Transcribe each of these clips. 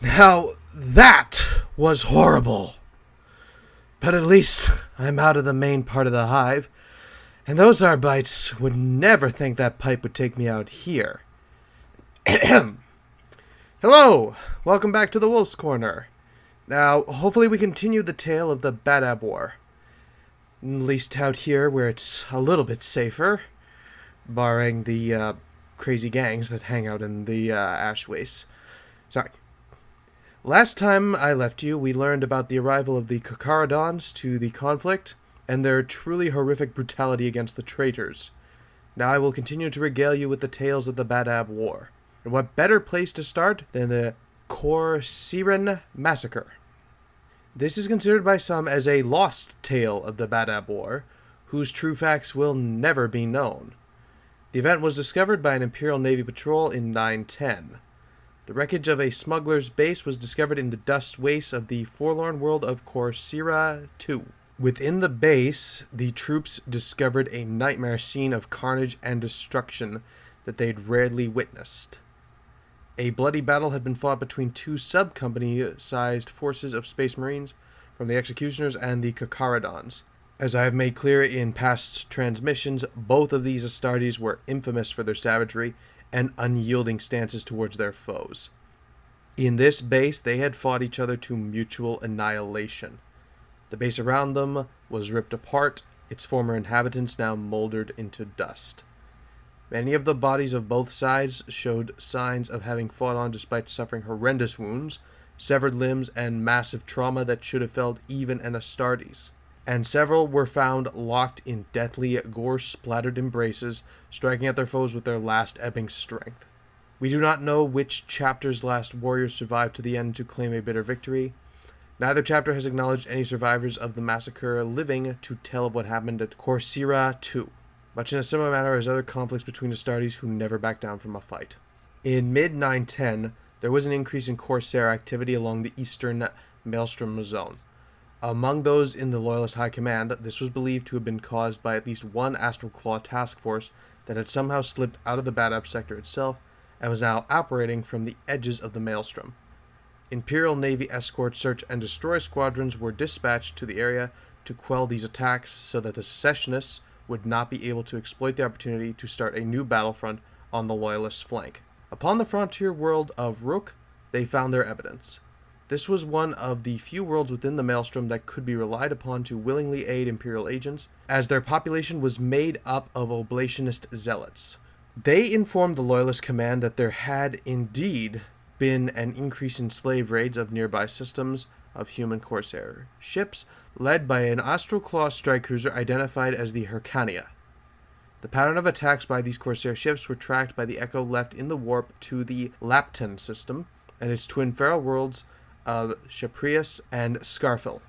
Now, that was horrible. But at least I'm out of the main part of the hive, and those Arbites would never think that pipe would take me out here. Hello! Welcome back to the Wolf's Corner. Now, hopefully we continue the tale of the Badab War. At least out here where it's a little bit safer, barring the crazy gangs that hang out in the ash wastes. Sorry. Last time I left you, we learned about the arrival of the Kakaradons to the conflict, and their truly horrific brutality against the traitors. Now I will continue to regale you with the tales of the Badab War. And what better place to start than the Coursera massacre? This is considered by some as a lost tale of the Badab War, whose true facts will never be known. The event was discovered by an Imperial Navy patrol in 910. The wreckage of a smuggler's base was discovered in the dust wastes of the forlorn world of Coursera II. Within the base, the troops discovered a nightmare scene of carnage and destruction that they'd rarely witnessed. A bloody battle had been fought between two sub-company-sized forces of Space Marines from the Executioners and the Kakaradons. As I have made clear in past transmissions, both of these Astartes were infamous for their savagery and unyielding stances towards their foes. In this base, they had fought each other to mutual annihilation. The base around them was ripped apart, its former inhabitants now moldered into dust. Many of the bodies of both sides showed signs of having fought on despite suffering horrendous wounds, severed limbs, and massive trauma that should have felled even an Astartes. And several were found locked in deathly, gore-splattered embraces, striking at their foes with their last ebbing strength. We do not know which chapter's last warriors survived to the end to claim a bitter victory. Neither chapter has acknowledged any survivors of the massacre living to tell of what happened at Coursera II, much in a similar manner as other conflicts between Astartes who never backed down from a fight. In mid-910, there was an increase in Corsair activity along the eastern Maelstrom zone. Among those in the Loyalist High Command, this was believed to have been caused by at least one Astral Claw task force that had somehow slipped out of the Badab sector itself and was now operating from the edges of the Maelstrom. Imperial Navy escort search and destroy squadrons were dispatched to the area to quell these attacks so that the secessionists would not be able to exploit the opportunity to start a new battlefront on the Loyalist flank. Upon the frontier world of Rook, they found their evidence. This was one of the few worlds within the Maelstrom that could be relied upon to willingly aid Imperial agents, as their population was made up of oblationist zealots. They informed the Loyalist command that there had indeed been an increase in slave raids of nearby systems of human Corsair ships, led by an Astral Claw strike cruiser identified as the Hyrcania. The pattern of attacks by these Corsair ships were tracked by the echo left in the warp to the Lampton system and its twin feral worlds of Pyrius and Scarfil.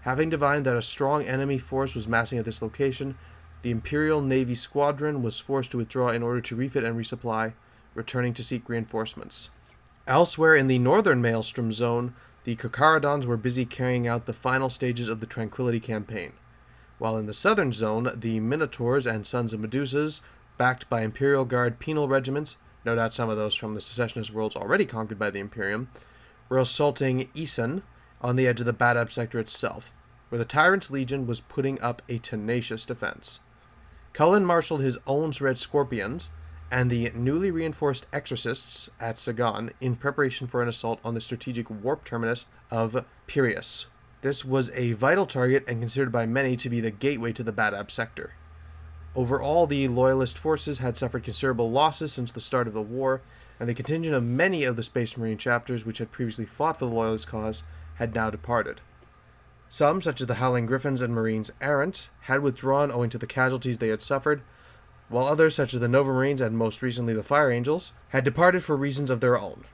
Having divined that a strong enemy force was massing at this location, the Imperial Navy squadron was forced to withdraw in order to refit and resupply, returning to seek reinforcements. Elsewhere in the northern Maelstrom zone, the Kakaradons were busy carrying out the final stages of the Tranquility campaign, while in the southern zone, the Minotaurs and Sons of Medusas, backed by Imperial Guard penal regiments, no doubt some of those from the secessionist worlds already conquered by the Imperium, were assaulting Isan on the edge of the Badab sector itself, where the Tyrant's Legion was putting up a tenacious defense. Cullen marshaled his own Red Scorpions and the newly reinforced Exorcists at Sagan in preparation for an assault on the strategic warp terminus of Pyrius. This was a vital target and considered by many to be the gateway to the Badab sector. Overall, the Loyalist forces had suffered considerable losses since the start of the war, and the contingent of many of the Space Marine chapters which had previously fought for the Loyalist cause had now departed. Some, such as the Howling Griffins and Marines Errant, had withdrawn owing to the casualties they had suffered, while others, such as the Nova Marines and most recently the Fire Angels, had departed for reasons of their own.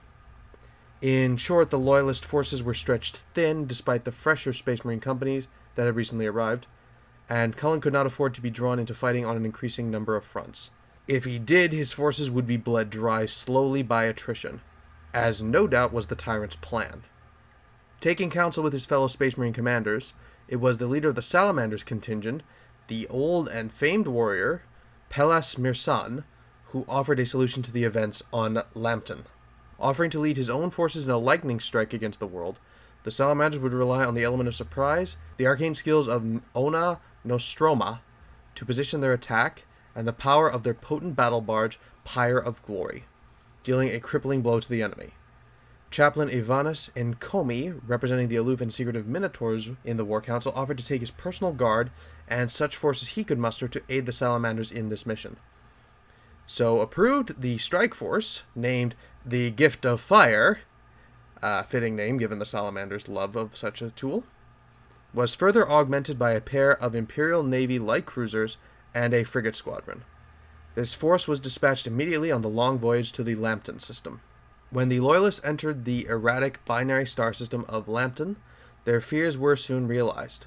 In short, the Loyalist forces were stretched thin despite the fresher Space Marine companies that had recently arrived, and Cullen could not afford to be drawn into fighting on an increasing number of fronts. If he did, his forces would be bled dry slowly by attrition, as no doubt was the Tyrant's plan. Taking counsel with his fellow Space Marine commanders, it was the leader of the Salamander's contingent the old and famed warrior Pelas Mirsan, who offered a solution to the events on Lampton. Offering to lead his own forces in a lightning strike against the world, the Salamanders would rely on the element of surprise, the arcane skills of Ona Nostroma to position their attack, and the power of their potent battle barge, Pyre of Glory, dealing a crippling blow to the enemy. Chaplain Ivanis Enkomi, representing the aloof and secretive Minotaurs in the War Council, offered to take his personal guard and such forces he could muster to aid the Salamanders in this mission. So approved, the strike force, named the Gift of Fire, a fitting name given the Salamanders' love of such a tool, was further augmented by a pair of Imperial Navy light cruisers and a frigate squadron. This force was dispatched immediately on the long voyage to the Lampton system. When the Loyalists entered the erratic binary star system of Lampton, their fears were soon realized.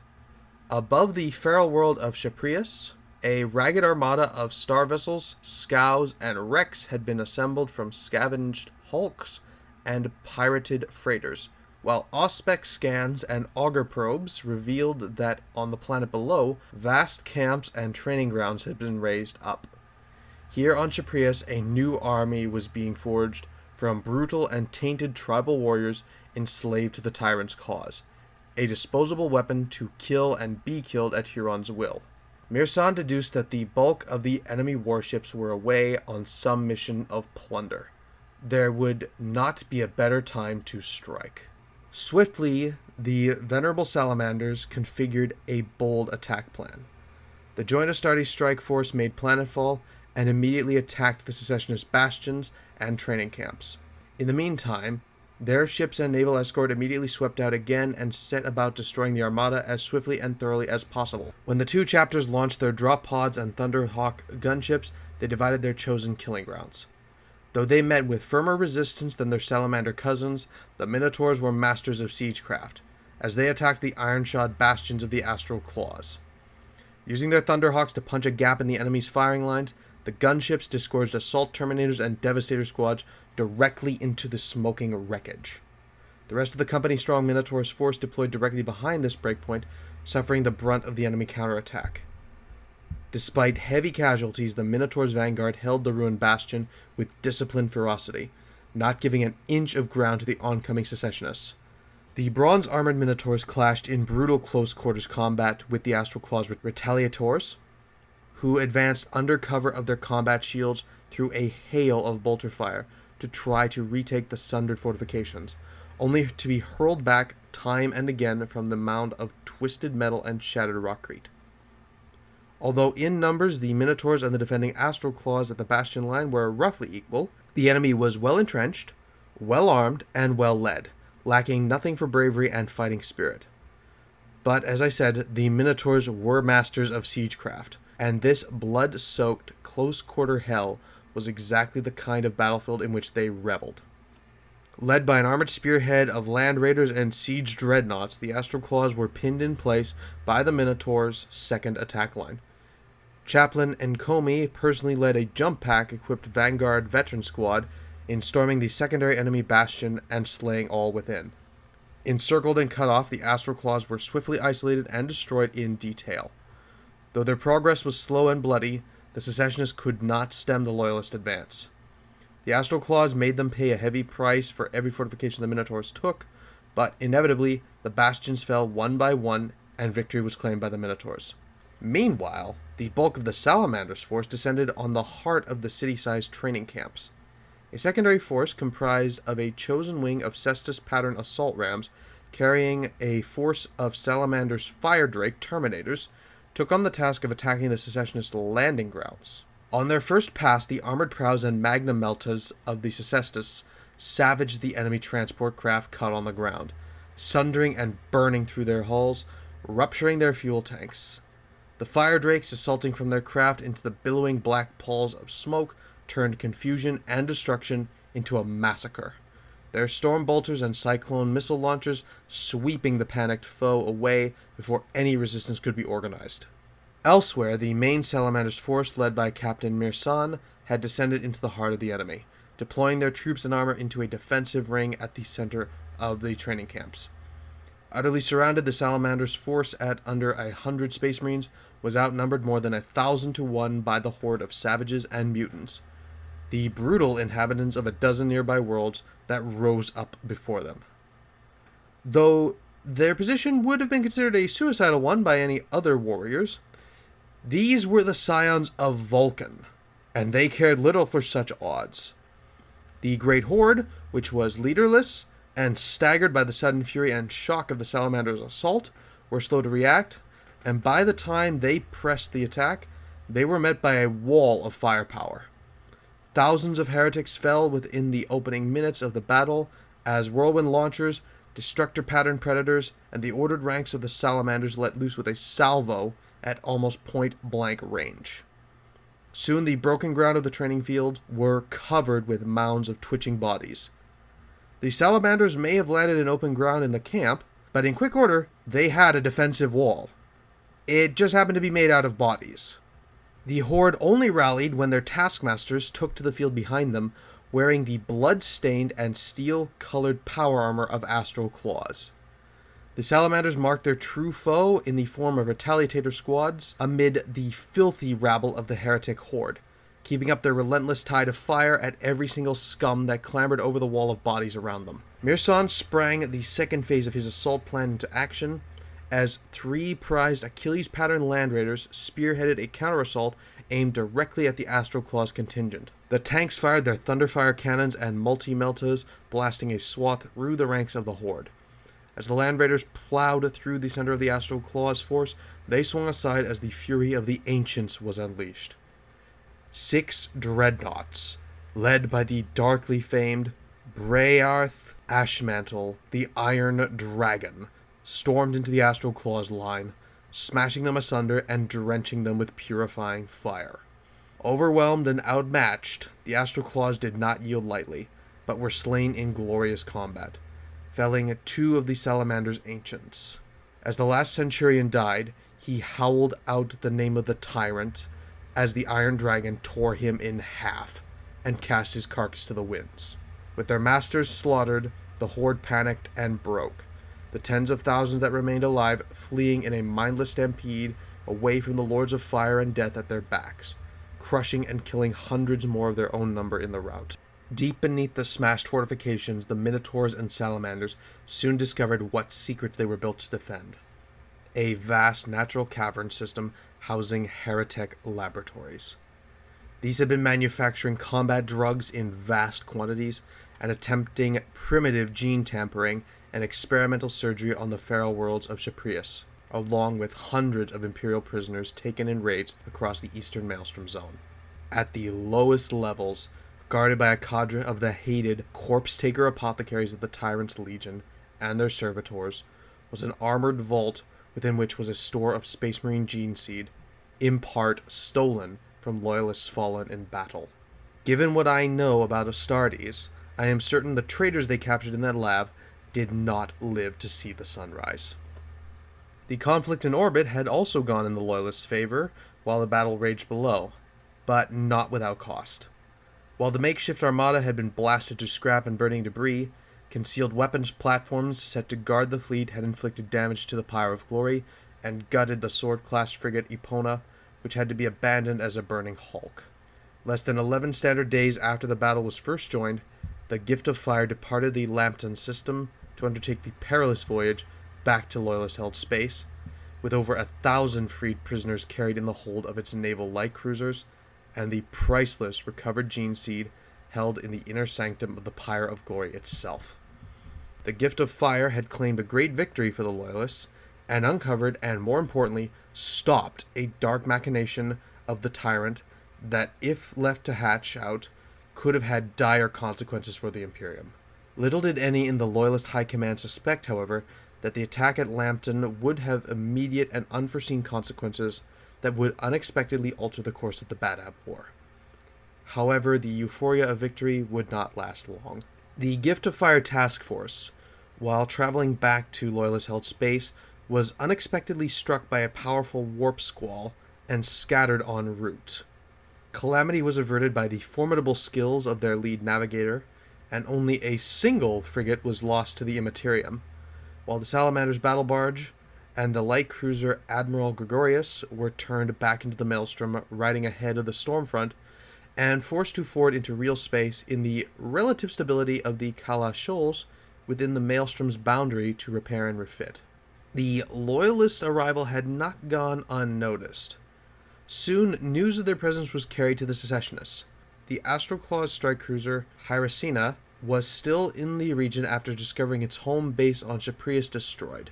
Above the feral world of Pyrius, a ragged armada of star vessels, scows, and wrecks had been assembled from scavenged hulks and pirated freighters, while auspex scans and auger probes revealed that on the planet below, vast camps and training grounds had been raised up. Here on Pyrius, a new army was being forged from brutal and tainted tribal warriors enslaved to the tyrant's cause, a disposable weapon to kill and be killed at Huron's will. Mirsan deduced that the bulk of the enemy warships were away on some mission of plunder. There would not be a better time to strike. Swiftly, the venerable Salamanders configured a bold attack plan. The Joint Astartes strike force made planetfall and immediately attacked the secessionist bastions and training camps. In the meantime, their ships and naval escort immediately swept out again and set about destroying the armada as swiftly and thoroughly as possible. When the two chapters launched their drop pods and Thunderhawk gunships, they divided their chosen killing grounds. Though they met with firmer resistance than their salamander cousins, the Minotaurs were masters of siegecraft, as they attacked the iron-shod bastions of the Astral Claws. Using their Thunderhawks to punch a gap in the enemy's firing lines, the gunships disgorged assault terminators and devastator squads directly into the smoking wreckage. The rest of the company-strong Minotaur's force deployed directly behind this breakpoint, suffering the brunt of the enemy counterattack. Despite heavy casualties, the Minotaur's vanguard held the ruined bastion with disciplined ferocity, not giving an inch of ground to the oncoming secessionists. The bronze-armored Minotaurs clashed in brutal close-quarters combat with the Astral Claws retaliators, who advanced under cover of their combat shields through a hail of bolter fire to try to retake the sundered fortifications, only to be hurled back time and again from the mound of twisted metal and shattered rockcrete. Although in numbers the Minotaurs and the defending Astral Claws at the bastion line were roughly equal, the enemy was well entrenched, well armed, and well led, lacking nothing for bravery and fighting spirit. But, as I said, the Minotaurs were masters of siegecraft, and this blood-soaked, close-quarter hell was exactly the kind of battlefield in which they reveled. Led by an armored spearhead of land raiders and siege dreadnoughts, the Astral Claws were pinned in place by the Minotaurs' second attack line. Chaplain Enkomi personally led a jump pack-equipped Vanguard veteran squad in storming the secondary enemy bastion and slaying all within. Encircled and cut off, the Astral Claws were swiftly isolated and destroyed in detail. Though their progress was slow and bloody, the secessionists could not stem the Loyalist advance. The Astral Claws made them pay a heavy price for every fortification the Minotaurs took, but inevitably, the bastions fell one by one, and victory was claimed by the Minotaurs. Meanwhile, the bulk of the Salamanders' force descended on the heart of the city-sized training camps. A secondary force comprised of a chosen wing of Cestus pattern assault rams, carrying a force of Salamanders' Fire Drake Terminators, took on the task of attacking the secessionist landing grounds. On their first pass, the armored prows and magnum meltas of the Cestus savaged the enemy transport craft caught on the ground, sundering and burning through their hulls, rupturing their fuel tanks. The fire drakes assaulting from their craft into the billowing black palls of smoke turned confusion and destruction into a massacre, their storm bolters and cyclone missile launchers sweeping the panicked foe away before any resistance could be organized. Elsewhere, the main Salamander's force, led by Captain Mirsan, had descended into the heart of the enemy, deploying their troops and armor into a defensive ring at the center of the training camps. Utterly surrounded, the Salamander's force at under 100 Space Marines was outnumbered more than 1,000 to 1 by the horde of savages and mutants, the brutal inhabitants of a dozen nearby worlds that rose up before them. Though their position would have been considered a suicidal one by any other warriors, these were the scions of Vulcan, and they cared little for such odds. The Great Horde, which was leaderless and staggered by the sudden fury and shock of the Salamander's assault, were slow to react, and by the time they pressed the attack, they were met by a wall of firepower. Thousands of heretics fell within the opening minutes of the battle as whirlwind launchers, destructor pattern predators, and the ordered ranks of the Salamanders let loose with a salvo at almost point-blank range. Soon the broken ground of the training field were covered with mounds of twitching bodies. The Salamanders may have landed in open ground in the camp, but in quick order, they had a defensive wall. It just happened to be made out of bodies. The Horde only rallied when their taskmasters took to the field behind them, wearing the blood-stained and steel-colored power armor of Astral Claws. The Salamanders marked their true foe in the form of retaliator squads amid the filthy rabble of the heretic horde, keeping up their relentless tide of fire at every single scum that clambered over the wall of bodies around them. Mirsan sprang the second phase of his assault plan into action as 3 prized Achilles pattern land raiders spearheaded a counter-assault aimed directly at the Astral Claws contingent. The tanks fired their Thunderfire cannons and multi-meltas, blasting a swath through the ranks of the horde. As the land raiders plowed through the center of the Astral Claws force, they swung aside as the fury of the Ancients was unleashed. 6 dreadnoughts, led by the darkly famed Brearth Ashmantle, the Iron Dragon, stormed into the Astral Claws line, smashing them asunder and drenching them with purifying fire. Overwhelmed and outmatched, the Astral Claws did not yield lightly, but were slain in glorious combat, felling 2 of the Salamander's ancients. As the last centurion died, he howled out the name of the tyrant as the Iron Dragon tore him in half and cast his carcass to the winds. With their masters slaughtered, the horde panicked and broke, the tens of thousands that remained alive fleeing in a mindless stampede away from the Lords of Fire and Death at their backs, crushing and killing hundreds more of their own number in the rout. Deep beneath the smashed fortifications, the Minotaurs and Salamanders soon discovered what secrets they were built to defend. A vast natural cavern system housing heretic laboratories. These had been manufacturing combat drugs in vast quantities and attempting primitive gene tampering and experimental surgery on the feral worlds of Pyrius, along with hundreds of Imperial prisoners taken in raids across the Eastern Maelstrom Zone. At the lowest levels, guarded by a cadre of the hated corpse-taker apothecaries of the Tyrant's Legion and their servitors, was an armored vault within which was a store of Space Marine gene seed, in part stolen from Loyalists fallen in battle. Given what I know about Astartes, I am certain the traitors they captured in that lab did not live to see the sunrise. The conflict in orbit had also gone in the Loyalists' favor while the battle raged below, but not without cost. While the makeshift armada had been blasted to scrap and burning debris, concealed weapons platforms set to guard the fleet had inflicted damage to the Pyre of Glory and gutted the sword-class frigate Epona, which had to be abandoned as a burning hulk. Less than 11 standard days after the battle was first joined, the Gift of Fire departed the Lampton system to undertake the perilous voyage back to Loyalist-held space, with over 1,000 freed prisoners carried in the hold of its naval light cruisers, and the priceless recovered gene seed held in the inner sanctum of the Pyre of Glory itself. The Gift of Fire had claimed a great victory for the Loyalists, and uncovered, and more importantly, stopped a dark machination of the tyrant that, if left to hatch out, could have had dire consequences for the Imperium. Little did any in the Loyalist High Command suspect, however, that the attack at Lampton would have immediate and unforeseen consequences that would unexpectedly alter the course of the Badab War. However, the euphoria of victory would not last long. The Gift of Fire task force, while traveling back to Loyalist-held space, was unexpectedly struck by a powerful warp squall and scattered en route. Calamity was averted by the formidable skills of their lead navigator, and only a single frigate was lost to the Immaterium, while the Salamander's battle barge and the light cruiser Admiral Gregorius were turned back into the Maelstrom, riding ahead of the Stormfront, and forced to ford into real space in the relative stability of the Kala Shoals within the Maelstrom's boundary to repair and refit. The Loyalists' arrival had not gone unnoticed. Soon, news of their presence was carried to the Secessionists. The Astroclaw's strike cruiser, Hyracina, was still in the region after discovering its home base on Pyrius destroyed.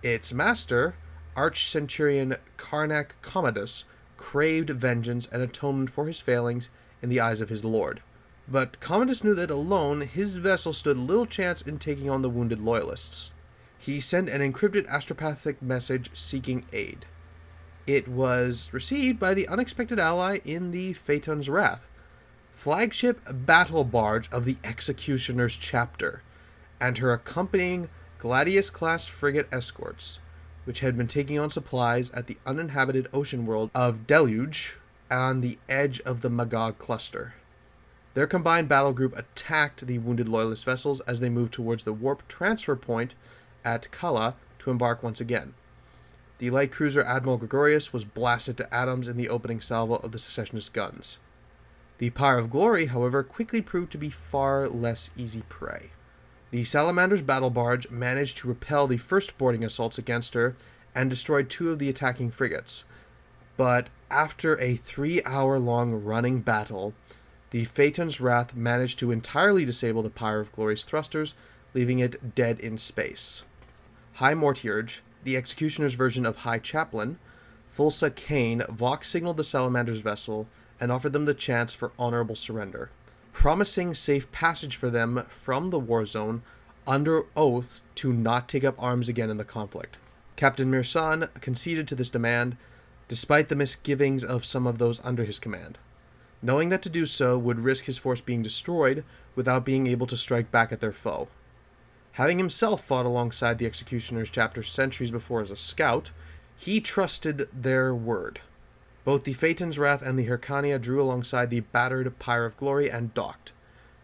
Its master, Arch-Centurion Karnak Commodus, craved vengeance and atonement for his failings in the eyes of his lord. But Commodus knew that alone, his vessel stood little chance in taking on the wounded Loyalists. He sent an encrypted astropathic message seeking aid. It was received by the unexpected ally in the Phaeton's Wrath, flagship battle barge of the Executioner's chapter, and her accompanying Gladius-class frigate escorts, which had been taking on supplies at the uninhabited ocean world of Deluge on the edge of the Magog cluster. Their combined battle group attacked the wounded Loyalist vessels as they moved towards the warp transfer point at Kala to embark once again. The light cruiser Admiral Gregorius was blasted to atoms in the opening salvo of the Secessionist guns. The Pyre of Glory, however, quickly proved to be far less easy prey. The Salamander's battle barge managed to repel the first boarding assaults against her and destroyed 2 of the attacking frigates. But after a 3-hour-long running battle, the Phaeton's Wrath managed to entirely disable the Pyre of Glory's thrusters, leaving it dead in space. High Mortiurge, the Executioner's version of High Chaplain, Thulsa Kane vox-signaled the Salamander's vessel and offered them the chance for honorable surrender, promising safe passage for them from the war zone under oath to not take up arms again in the conflict. Captain Mirsan conceded to this demand, despite the misgivings of some of those under his command, knowing that to do so would risk his force being destroyed without being able to strike back at their foe. Having himself fought alongside the Executioner's chapter centuries before as a scout, he trusted their word. Both the Phaeton's Wrath and the Hyrcania drew alongside the battered Pyre of Glory and docked,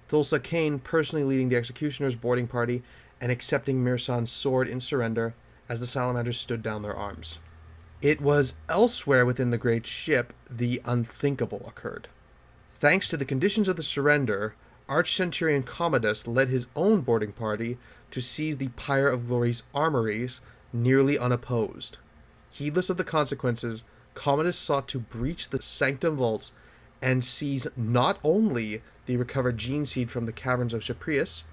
Thulsa Kane personally leading the Executioner's boarding party and accepting Mirsan's sword in surrender as the Salamanders stood down their arms. It was elsewhere within the great ship the unthinkable occurred. Thanks to the conditions of the surrender, Arch-Centurion Commodus led his own boarding party to seize the Pyre of Glory's armories nearly unopposed. Heedless of the consequences, Commodus sought to breach the sanctum vaults and seize not only the recovered gene seed from the caverns of Pyrius,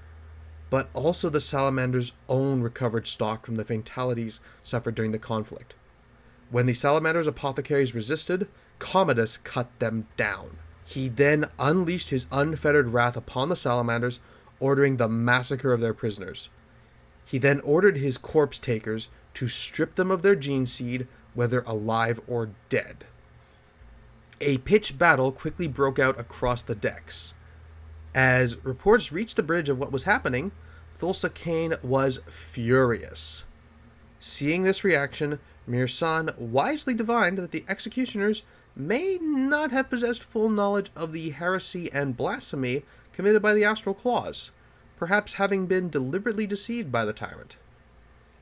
but also the Salamander's own recovered stock from the fatalities suffered during the conflict. When the Salamander's apothecaries resisted, Commodus cut them down. He then unleashed his unfettered wrath upon the Salamanders, ordering the massacre of their prisoners. He then ordered his corpse takers to strip them of their gene seed, whether alive or dead. A pitched battle quickly broke out across the decks. As reports reached the bridge of what was happening, Thulsa Kane was furious. Seeing this reaction, Mirsan wisely divined that the Executioners may not have possessed full knowledge of the heresy and blasphemy committed by the Astral Claws, perhaps having been deliberately deceived by the tyrant.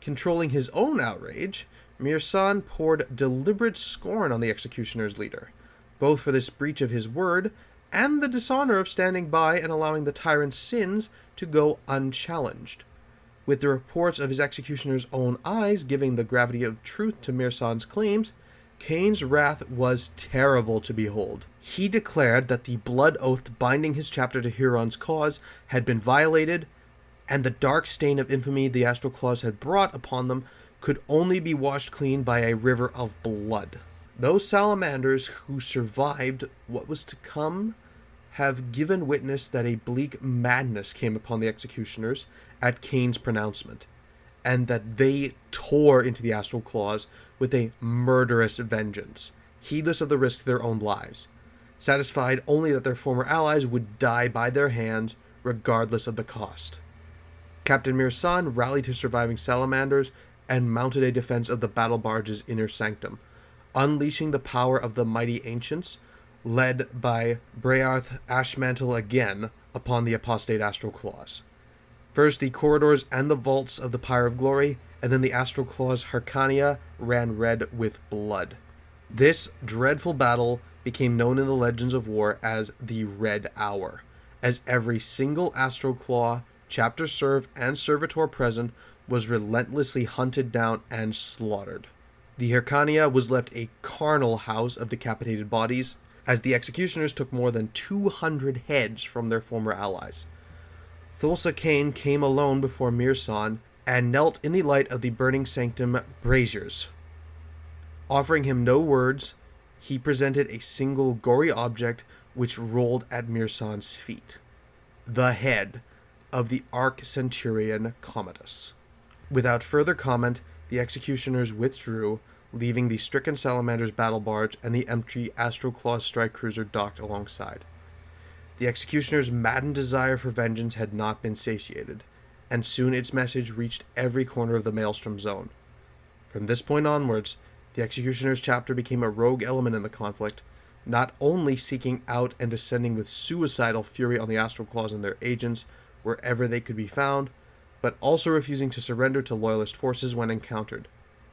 Controlling his own outrage, Mirsan poured deliberate scorn on the Executioner's leader, both for this breach of his word and the dishonor of standing by and allowing the tyrant's sins to go unchallenged. With the reports of his Executioner's own eyes giving the gravity of truth to Mirsan's claims, Kane's wrath was terrible to behold. He declared that the blood oath binding his chapter to Huron's cause had been violated, and the dark stain of infamy the Astral Claws had brought upon them could only be washed clean by a river of blood. Those salamanders who survived what was to come have given witness that a bleak madness came upon the Executioners at Kane's pronouncement, and that they tore into the Astral Claws with a murderous vengeance, heedless of the risk to their own lives, satisfied only that their former allies would die by their hands regardless of the cost. Captain Mirsan rallied his surviving salamanders and mounted a defense of the battle barge's inner sanctum, unleashing the power of the mighty ancients, led by Brearth Ashmantle again upon the apostate Astral Claws. First, the corridors and the vaults of the Pyre of Glory, and then the Astral Claw's Hyrcania ran red with blood. This dreadful battle became known in the legends of war as the Red Hour, as every single Astral Claw, chapter serf, and servitor present was relentlessly hunted down and slaughtered. The Hyrcania was left a carnal house of decapitated bodies, as the executioners took more than 200 heads from their former allies. Thulsa Kane came alone before Mirsan and knelt in the light of the burning sanctum braziers. Offering him no words, he presented a single gory object which rolled at Mirsan's feet. The head of the Arch-Centurion Commodus. Without further comment, the executioners withdrew, leaving the stricken Salamander's battle barge and the empty Astral Claw strike cruiser docked alongside. The executioner's maddened desire for vengeance had not been satiated, and soon its message reached every corner of the Maelstrom Zone. From this point onwards, the executioner's chapter became a rogue element in the conflict, not only seeking out and descending with suicidal fury on the Astral Claws and their agents wherever they could be found, but also refusing to surrender to loyalist forces when encountered.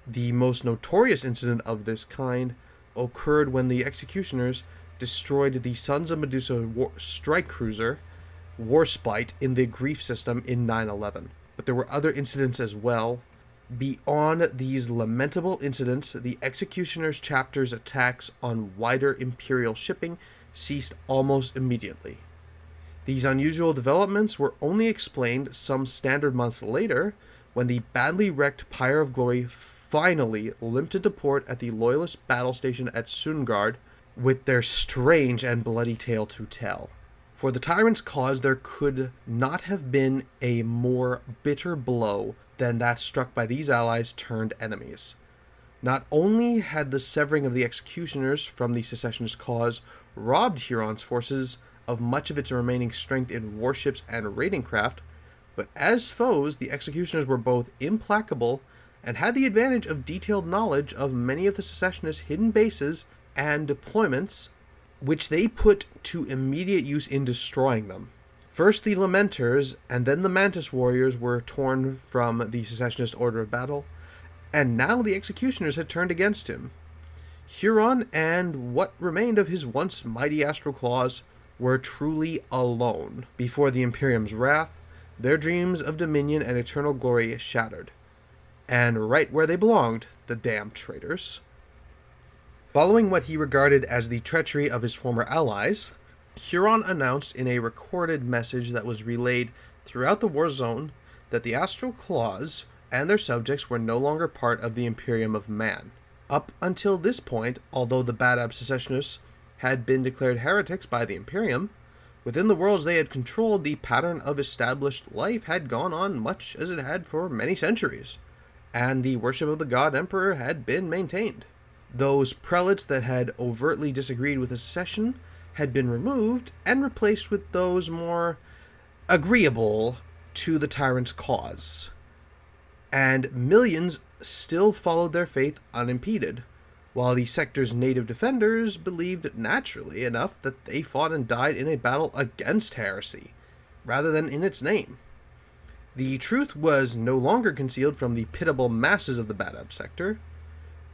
The most notorious incident of this kind occurred when the executioners destroyed the Sons of Medusa strike cruiser, Warspite, in the Grief system in 9/11. But there were other incidents as well. Beyond these lamentable incidents, the executioners' chapter's attacks on wider Imperial shipping ceased almost immediately. These unusual developments were only explained some standard months later, when the badly wrecked Pyre of Glory finally limped into port at the Loyalist battle station at Sungard, with their strange and bloody tale to tell. For the tyrant's cause, there could not have been a more bitter blow than that struck by these allies turned enemies. Not only had the severing of the executioners from the secessionist cause robbed Huron's forces of much of its remaining strength in warships and raiding craft, but as foes, the executioners were both implacable and had the advantage of detailed knowledge of many of the secessionists' hidden bases and deployments, which they put to immediate use in destroying them. First the Lamenters, and then the Mantis warriors were torn from the secessionist order of battle, and now the executioners had turned against him. Huron and what remained of his once mighty Astral Claws were truly alone before the Imperium's wrath, their dreams of dominion and eternal glory shattered. And right where they belonged, the damned traitors. Following what he regarded as the treachery of his former allies, Huron announced in a recorded message that was relayed throughout the war zone that the Astral Claws and their subjects were no longer part of the Imperium of Man. Up until this point, although the Badab secessionists had been declared heretics by the Imperium, within the worlds they had controlled, the pattern of established life had gone on much as it had for many centuries, and the worship of the god emperor had been maintained. Those prelates that had overtly disagreed with the secession had been removed and replaced with those more agreeable to the tyrant's cause. And millions still followed their faith unimpeded, while the sector's native defenders believed naturally enough that they fought and died in a battle against heresy, rather than in its name. The truth was no longer concealed from the pitiable masses of the Badab sector.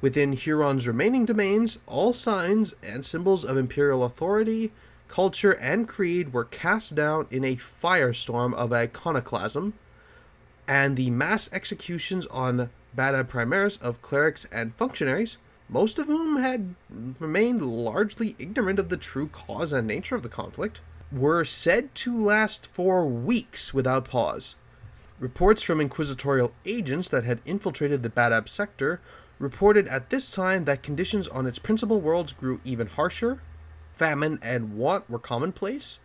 Within Huron's remaining domains, all signs and symbols of imperial authority, culture, and creed were cast down in a firestorm of iconoclasm, and the mass executions on Badab Primaris of clerics and functionaries, most of whom had remained largely ignorant of the true cause and nature of the conflict, were said to last for weeks without pause. Reports from inquisitorial agents that had infiltrated the Badab sector reported at this time that conditions on its principal worlds grew even harsher, famine and want were commonplace,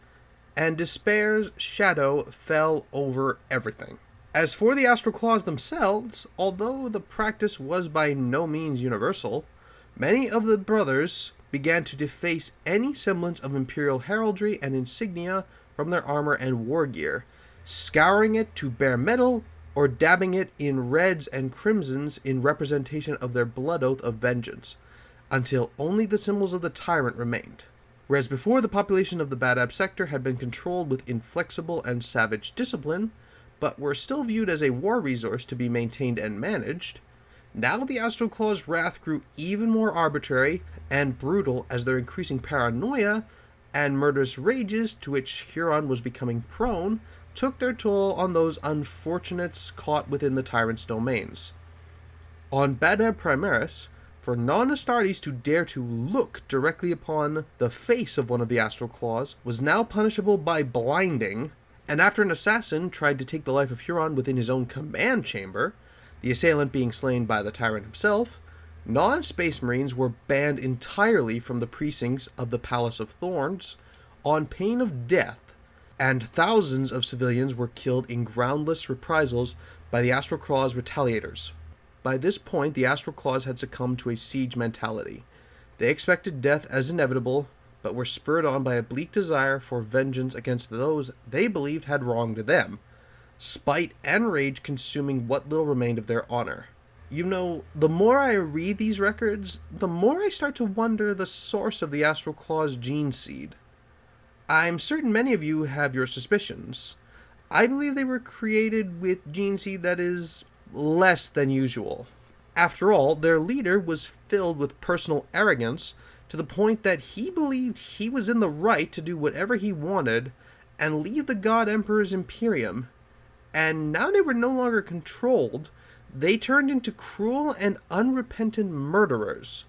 and despair's shadow fell over everything. As for the Astral Claws themselves, although the practice was by no means universal, many of the brothers began to deface any semblance of imperial heraldry and insignia from their armor and war gear, scouring it to bare metal or dabbing it in reds and crimsons in representation of their blood oath of vengeance, until only the symbols of the tyrant remained. Whereas before, the population of the Badab sector had been controlled with inflexible and savage discipline, but were still viewed as a war resource to be maintained and managed, now the Astral Claw's wrath grew even more arbitrary and brutal as their increasing paranoia and murderous rages to which Huron was becoming prone took their toll on those unfortunates caught within the tyrant's domains. On Badab Primaris, for non-Astartes to dare to look directly upon the face of one of the Astral Claws was now punishable by blinding, and after an assassin tried to take the life of Huron within his own command chamber, the assailant being slain by the tyrant himself, non-Space Marines were banned entirely from the precincts of the Palace of Thorns on pain of death, and thousands of civilians were killed in groundless reprisals by the Astral Claw's retaliators. By this point, the Astral Claws had succumbed to a siege mentality. They expected death as inevitable, but were spurred on by a bleak desire for vengeance against those they believed had wronged them, spite and rage consuming what little remained of their honor. You know, the more I read these records, the more I start to wonder the source of the Astral Claw's gene seed. I'm certain many of you have your suspicions. I believe they were created with gene seed that is less than usual. After all, their leader was filled with personal arrogance to the point that he believed he was in the right to do whatever he wanted and leave the God Emperor's Imperium. And now they were no longer controlled, they turned into cruel and unrepentant murderers.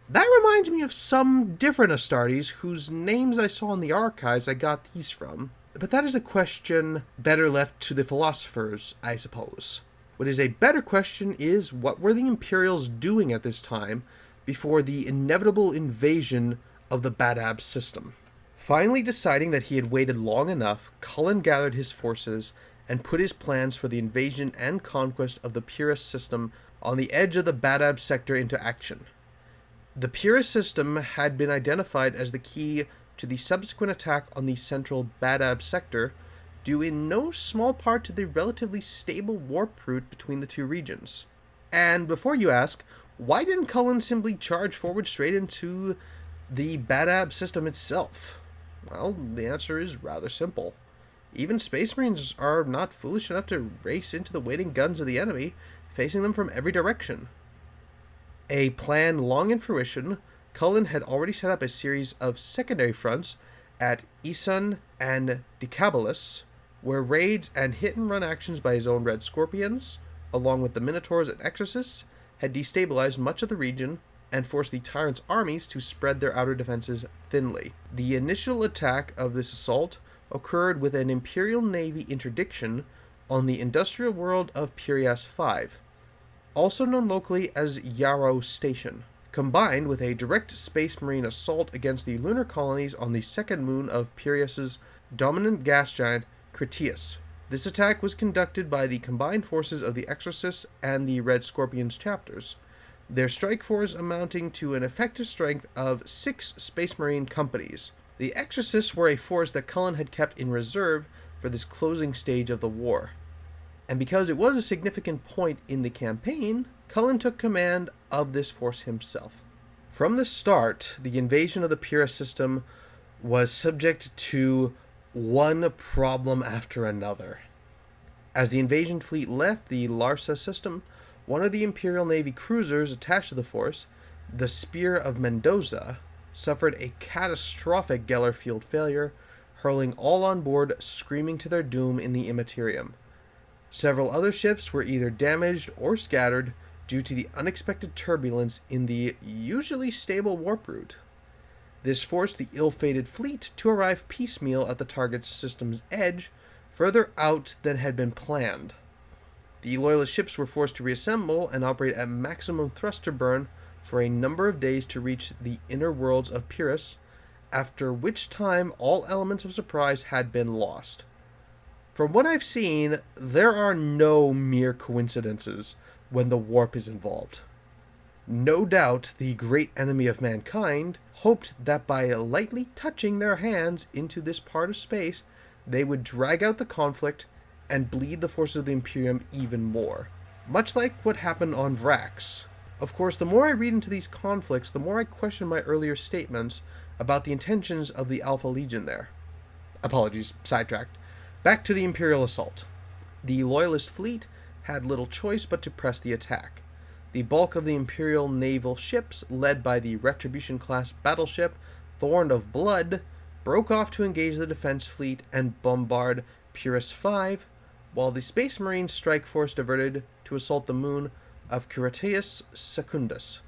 That reminds me of some different Astartes whose names I saw in the archives I got these from. But that is a question better left to the philosophers, I suppose. What is a better question is, what were the Imperials doing at this time before the inevitable invasion of the Badab system? Finally deciding that he had waited long enough, Cullen gathered his forces and put his plans for the invasion and conquest of the Pyrius system on the edge of the Badab sector into action. The Pyrius system had been identified as the key to the subsequent attack on the central Badab sector, due in no small part to the relatively stable warp route between the two regions. And before you ask, why didn't Cullen simply charge forward straight into the Badab system itself? Well, the answer is rather simple. Even Space Marines are not foolish enough to race into the waiting guns of the enemy, facing them from every direction. A plan long in fruition, Cullen had already set up a series of secondary fronts at Isun and Decapolis, where raids and hit-and-run actions by his own Red Scorpions, along with the Minotaurs and Exorcists, had destabilized much of the region and forced the tyrant's armies to spread their outer defenses thinly. The initial attack of this assault occurred with an Imperial Navy interdiction on the industrial world of Pyrius 5, also known locally as Yarrow Station, combined with a direct Space Marine assault against the lunar colonies on the second moon of Pyrius's dominant gas giant, Critias. This attack was conducted by the combined forces of the Exorcists and the Red Scorpions chapters, their strike force amounting to an effective strength of 6 Space Marine companies. The Exorcists were a force that Cullen had kept in reserve for this closing stage of the war. And because it was a significant point in the campaign, Cullen took command of this force himself. From the start, the invasion of the Pyrius system was subject to one problem after another. As the invasion fleet left the Larsa system, one of the Imperial Navy cruisers attached to the force, the Spear of Mendoza, suffered a catastrophic Geller field failure, hurling all on board screaming to their doom in the Immaterium. Several other ships were either damaged or scattered due to the unexpected turbulence in the usually stable warp route. This forced the ill-fated fleet to arrive piecemeal at the target system's edge, further out than had been planned. The Loyalist ships were forced to reassemble and operate at maximum thruster burn for a number of days to reach the inner worlds of Pyrius, after which time all elements of surprise had been lost. From what I've seen, there are no mere coincidences when the warp is involved. No doubt the great enemy of mankind hoped that by lightly touching their hands into this part of space, they would drag out the conflict and bleed the forces of the Imperium even more. Much like what happened on Vrax. Of course, the more I read into these conflicts, the more I question my earlier statements about the intentions of the Alpha Legion there. Apologies, sidetracked. Back to the Imperial assault. The Loyalist fleet had little choice but to press the attack. The bulk of the Imperial naval ships, led by the Retribution-class battleship Thorn of Blood, broke off to engage the defense fleet and bombard Pyrius 5, while the Space Marine strike force diverted to assault the moon of Critias Secundus.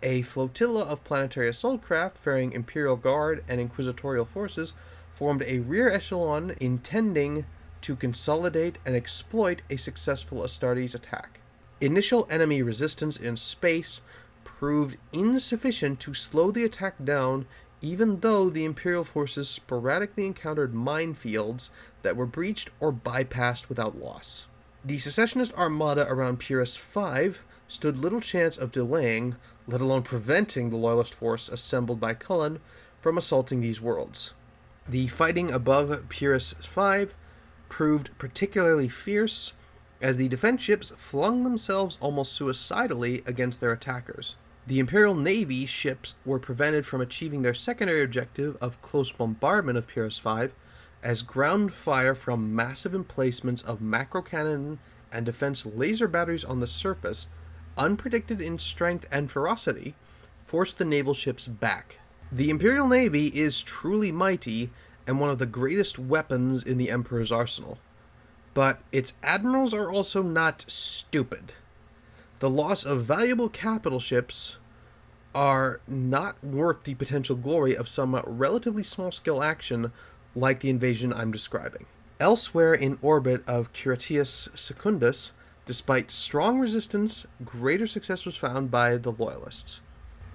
A flotilla of planetary assault craft ferrying Imperial Guard and Inquisitorial forces formed a rear echelon intending to consolidate and exploit a successful Astartes attack. Initial enemy resistance in space proved insufficient to slow the attack down, even though the Imperial forces sporadically encountered minefields that were breached or bypassed without loss. The secessionist armada around Pyrius 5 stood little chance of delaying, let alone preventing the Loyalist force assembled by Cullen from assaulting these worlds. The fighting above Pyrius 5 proved particularly fierce, as the defense ships flung themselves almost suicidally against their attackers. The Imperial Navy ships were prevented from achieving their secondary objective of close bombardment of Pyrius 5, as ground fire from massive emplacements of macro cannon and defense laser batteries on the surface, unpredicted in strength and ferocity, forced the naval ships back. The Imperial Navy is truly mighty and one of the greatest weapons in the Emperor's arsenal. But its admirals are also not stupid. The loss of valuable capital ships are not worth the potential glory of some relatively small-scale action like the invasion I'm describing. Elsewhere in orbit of Critias Secundus, despite strong resistance, greater success was found by the Loyalists.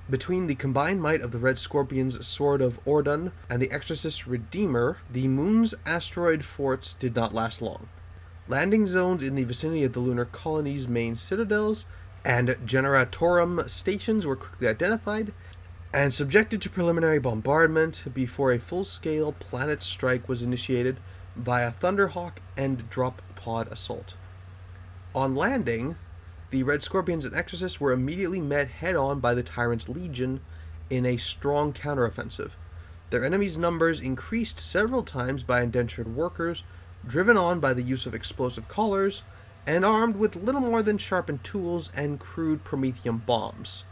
Between the combined might of the Red Scorpion's Sword of Ordun and the Exorcist's Redeemer, the moon's asteroid forts did not last long. Landing zones in the vicinity of the lunar colony's main citadels and generatorum stations were quickly identified and subjected to preliminary bombardment before a full-scale planet strike was initiated via Thunderhawk and drop pod assault. On landing, the Red Scorpions and Exorcists were immediately met head-on by the Tyrant's Legion in a strong counteroffensive. Their enemies' numbers increased several times by indentured workers, driven on by the use of explosive collars, and armed with little more than sharpened tools and crude Promethean bombs.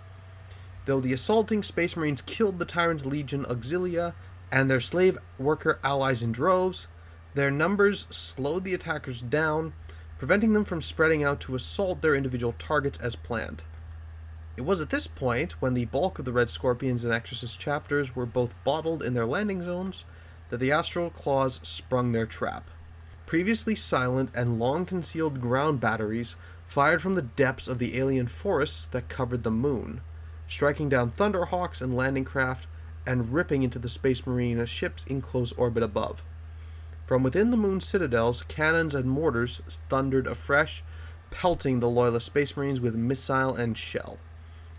Though the assaulting Space Marines killed the Tyrant's Legion Auxilia and their slave worker allies in droves, their numbers slowed the attackers down, preventing them from spreading out to assault their individual targets as planned. It was at this point, when the bulk of the Red Scorpions and Exorcist chapters were both bottled in their landing zones, that the Astral Claws sprung their trap. Previously silent and long-concealed ground batteries fired from the depths of the alien forests that covered the moon, striking down Thunderhawks and landing craft and ripping into the Space Marine ships in close orbit above. From within the moon's citadels, cannons and mortars thundered afresh, pelting the Loyalist Space Marines with missile and shell,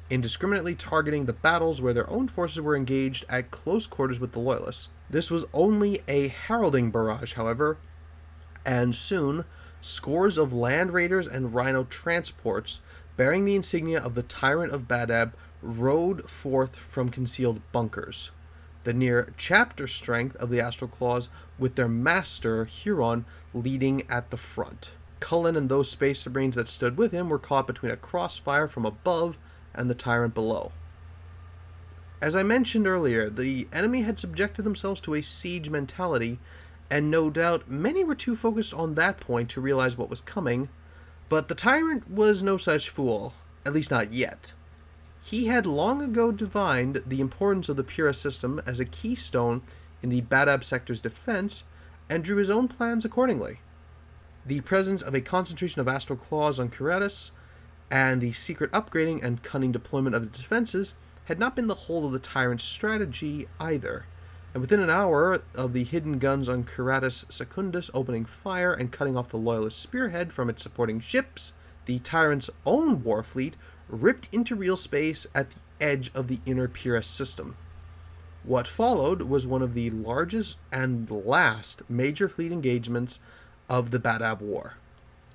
indiscriminately targeting the battles where their own forces were engaged at close quarters with the Loyalists. This was only a heralding barrage, however, and soon scores of Land Raiders and Rhino transports bearing the insignia of the Tyrant of Badab rode forth from concealed bunkers, the near chapter strength of the Astral Claws with their master, Huron, leading at the front. Cullen and those Space Marines that stood with him were caught between a crossfire from above and the Tyrant below. As I mentioned earlier, the enemy had subjected themselves to a siege mentality, and no doubt many were too focused on that point to realize what was coming, but the Tyrant was no such fool, at least not yet. He had long ago divined the importance of the Pyrius system as a keystone in the Badab sector's defense, and drew his own plans accordingly. The presence of a concentration of Astral Claws on Curatus, and the secret upgrading and cunning deployment of the defenses had not been the whole of the Tyrant's strategy either, and within an hour of the hidden guns on Curatus Secundus opening fire and cutting off the Loyalist spearhead from its supporting ships, the Tyrant's own war fleet ripped into real space at the edge of the inner Pyrius system. What followed was one of the largest and last major fleet engagements of the Badab War.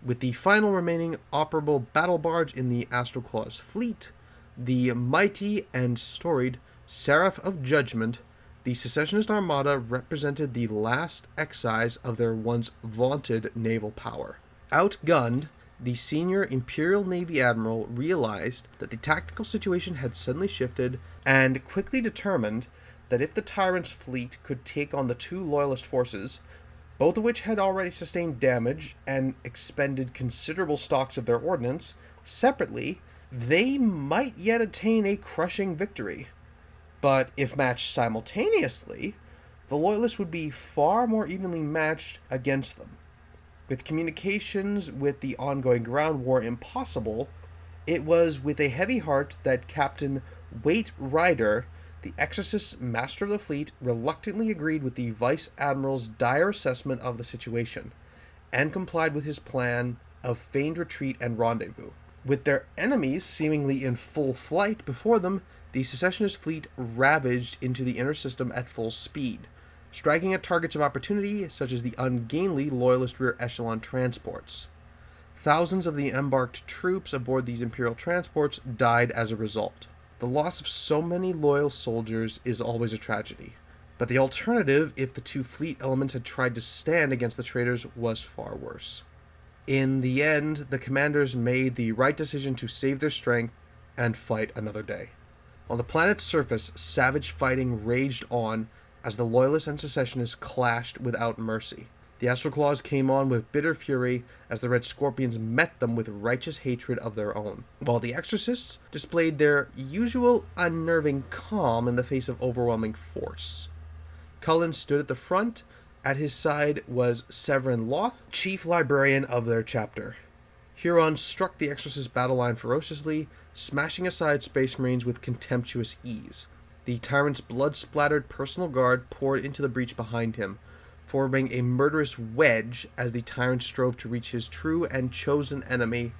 With the final remaining operable battle barge in the Astral Claws fleet, the mighty and storied Seraph of Judgment, the secessionist armada represented the last excise of their once vaunted naval power. Outgunned, the senior Imperial Navy admiral realized that the tactical situation had suddenly shifted and quickly determined that if the tyrant's fleet could take on the two loyalist forces, both of which had already sustained damage and expended considerable stocks of their ordnance, separately, they might yet attain a crushing victory. But if matched simultaneously, the loyalists would be far more evenly matched against them. With communications with the ongoing ground war impossible, it was with a heavy heart that Captain Waite Ryder, the Exorcist's master of the fleet, reluctantly agreed with the Vice Admiral's dire assessment of the situation, and complied with his plan of feigned retreat and rendezvous. With their enemies seemingly in full flight before them, the secessionist fleet ravaged into the inner system at full speed, striking at targets of opportunity such as the ungainly loyalist rear echelon transports. Thousands of the embarked troops aboard these Imperial transports died as a result. The loss of so many loyal soldiers is always a tragedy, but the alternative, if the two fleet elements had tried to stand against the traitors, was far worse. In the end, the commanders made the right decision to save their strength and fight another day. On the planet's surface, savage fighting raged on as the Loyalists and Secessionists clashed without mercy. The Astral Claws came on with bitter fury as the Red Scorpions met them with righteous hatred of their own, while the Exorcists displayed their usual unnerving calm in the face of overwhelming force. Cullen stood at the front. At his side was Severin Loth, chief librarian of their chapter. Huron struck the Exorcist battle line ferociously, smashing aside Space Marines with contemptuous ease. The tyrant's blood-splattered personal guard poured into the breach behind him, forming a murderous wedge as the tyrant strove to reach his true and chosen enemy,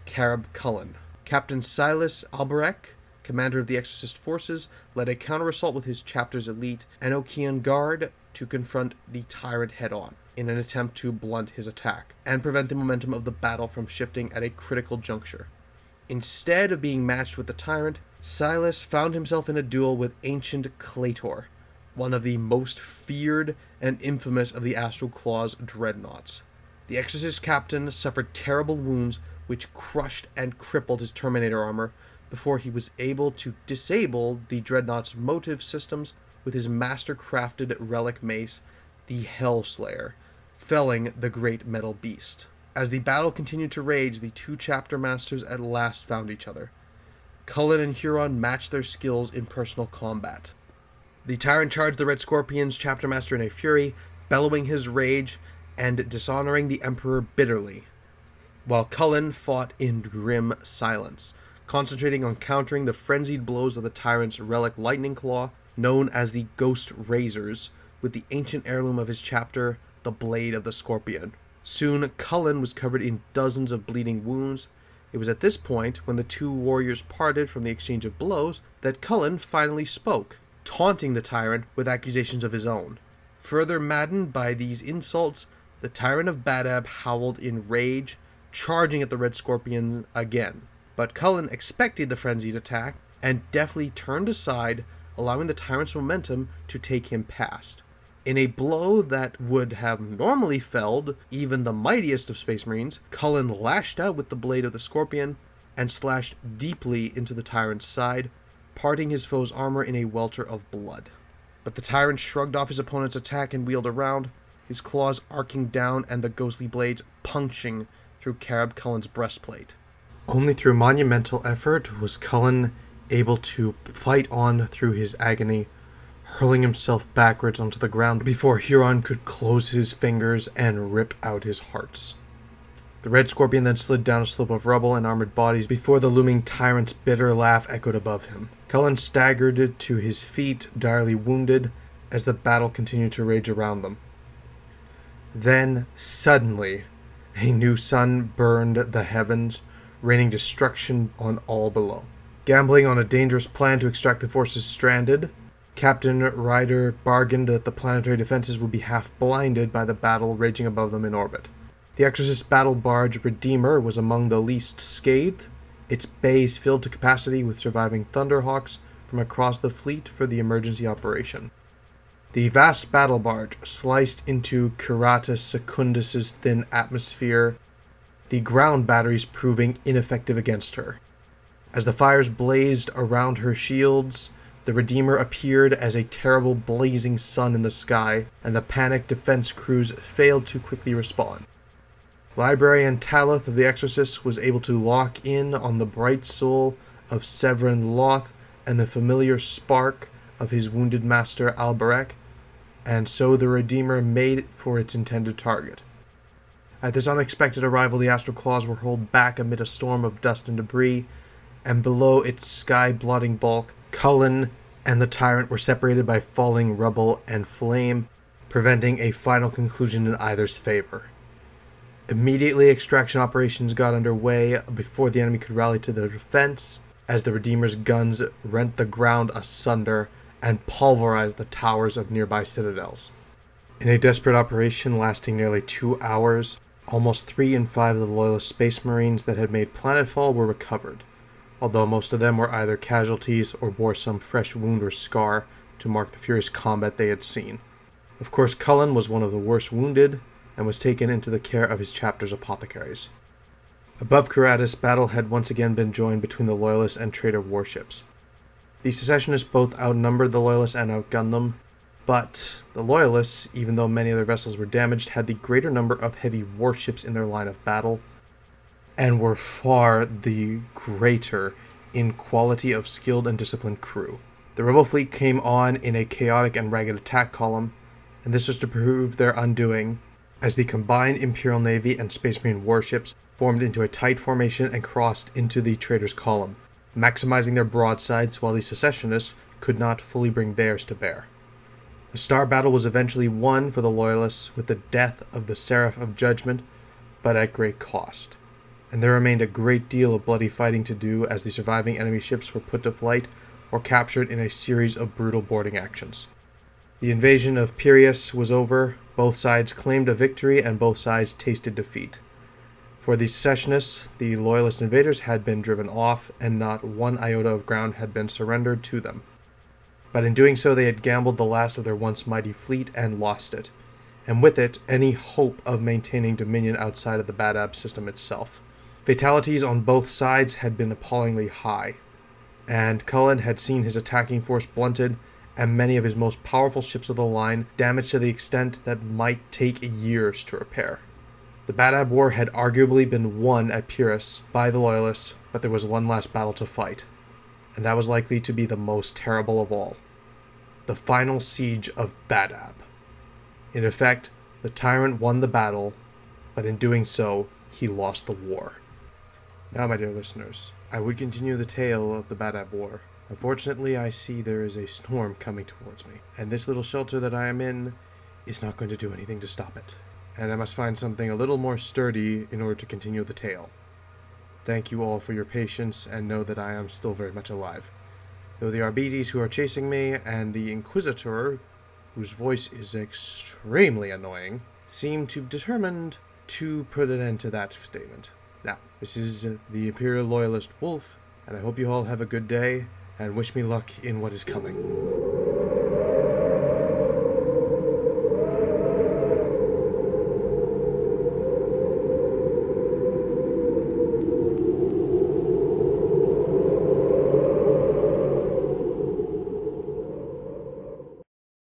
Carib Cullen. Captain Silas Alberek, commander of the Exorcist forces, led a counter-assault with his chapter's elite Enochian guard to confront the tyrant head-on, in an attempt to blunt his attack, and prevent the momentum of the battle from shifting at a critical juncture. Instead of being matched with the tyrant, Silas found himself in a duel with Ancient Claytor, one of the most feared and infamous of the Astral Claw's dreadnoughts. The Exorcist captain suffered terrible wounds which crushed and crippled his Terminator armor before he was able to disable the dreadnought's motive systems with his master-crafted relic mace, the Hellslayer, felling the great metal beast. As the battle continued to rage, the two chapter masters at last found each other. Cullen and Huron matched their skills in personal combat. The tyrant charged the Red Scorpion's chapter master in a fury, bellowing his rage and dishonoring the Emperor bitterly, while Cullen fought in grim silence, concentrating on countering the frenzied blows of the tyrant's relic lightning claw, known as the Ghost Razors, with the ancient heirloom of his chapter, the Blade of the Scorpion. Soon, Cullen was covered in dozens of bleeding wounds. It was at this point, when the two warriors parted from the exchange of blows, that Cullen finally spoke, taunting the tyrant with accusations of his own. Further maddened by these insults, the tyrant of Badab howled in rage, charging at the Red Scorpion again. But Cullen expected the frenzied attack, and deftly turned aside, allowing the tyrant's momentum to take him past. In a blow that would have normally felled even the mightiest of Space Marines, Cullen lashed out with the blade of the Scorpion and slashed deeply into the tyrant's side, parting his foe's armor in a welter of blood. But the tyrant shrugged off his opponent's attack and wheeled around, his claws arcing down and the ghostly blades punching through Carib Cullen's breastplate. Only through monumental effort was Cullen able to fight on through his agony, hurling himself backwards onto the ground before Huron could close his fingers and rip out his hearts. The Red Scorpion then slid down a slope of rubble and armored bodies before the looming tyrant's bitter laugh echoed above him. Cullen staggered to his feet, direly wounded, as the battle continued to rage around them. Then, suddenly, a new sun burned the heavens, raining destruction on all below. Gambling on a dangerous plan to extract the forces stranded, Captain Ryder bargained that the planetary defenses would be half blinded by the battle raging above them in orbit. The Exorcist battle barge Redeemer was among the least scathed, its bays filled to capacity with surviving Thunderhawks from across the fleet for the emergency operation. The vast battle barge sliced into Curatus Secundus's thin atmosphere, the ground batteries proving ineffective against her. As the fires blazed around her shields, the Redeemer appeared as a terrible blazing sun in the sky, and the panicked defense crews failed to quickly respond. Librarian Taloth of the Exorcist was able to lock in on the bright soul of Severin Loth and the familiar spark of his wounded master Alberek, and so the Redeemer made for its intended target. At this unexpected arrival, the Astral Claws were hurled back amid a storm of dust and debris, and below its sky-blotting bulk, Cullen and the Tyrant were separated by falling rubble and flame, preventing a final conclusion in either's favor. Immediately, extraction operations got underway before the enemy could rally to their defense, as the Redeemer's guns rent the ground asunder and pulverized the towers of nearby citadels. In a desperate operation lasting nearly 2 hours, almost 3 in 5 of the Loyalist Space Marines that had made planetfall were recovered, although most of them were either casualties or bore some fresh wound or scar to mark the furious combat they had seen. Of course, Cullen was one of the worst wounded, and was taken into the care of his chapter's apothecaries. Above Curatis, battle had once again been joined between the Loyalists and traitor warships. The Secessionists both outnumbered the Loyalists and outgunned them, but the Loyalists, even though many of their vessels were damaged, had the greater number of heavy warships in their line of battle, and were far the greater in quality of skilled and disciplined crew. The rebel fleet came on in a chaotic and ragged attack column, and this was to prove their undoing, as the combined Imperial Navy and Space Marine warships formed into a tight formation and crossed into the traitors' column, maximizing their broadsides while the Secessionists could not fully bring theirs to bear. The star battle was eventually won for the Loyalists with the death of the Seraph of Judgment, but at great cost, and there remained a great deal of bloody fighting to do as the surviving enemy ships were put to flight or captured in a series of brutal boarding actions. The invasion of Pyrius was over, both sides claimed a victory, and both sides tasted defeat. For the Secessionists, the Loyalist invaders had been driven off, and not one iota of ground had been surrendered to them. But in doing so, they had gambled the last of their once mighty fleet and lost it, and with it, any hope of maintaining dominion outside of the Badab system itself. Fatalities on both sides had been appallingly high, and Cullen had seen his attacking force blunted, and many of his most powerful ships of the line damaged to the extent that might take years to repair. The Badab War had arguably been won at Pyrius by the Loyalists, but there was one last battle to fight, and that was likely to be the most terrible of all. The final siege of Badab. In effect, the Tyrant won the battle, but in doing so, he lost the war. Now, my dear listeners, I would continue the tale of the Badab War. Unfortunately, I see there is a storm coming towards me, and this little shelter that I am in is not going to do anything to stop it, and I must find something a little more sturdy in order to continue the tale. Thank you all for your patience, and know that I am still very much alive. Though the Arbites who are chasing me, and the Inquisitor, whose voice is extremely annoying, seem to be determined to put an end to that statement. Now, this is the Imperial Loyalist Wolf, and I hope you all have a good day, and wish me luck in what is coming.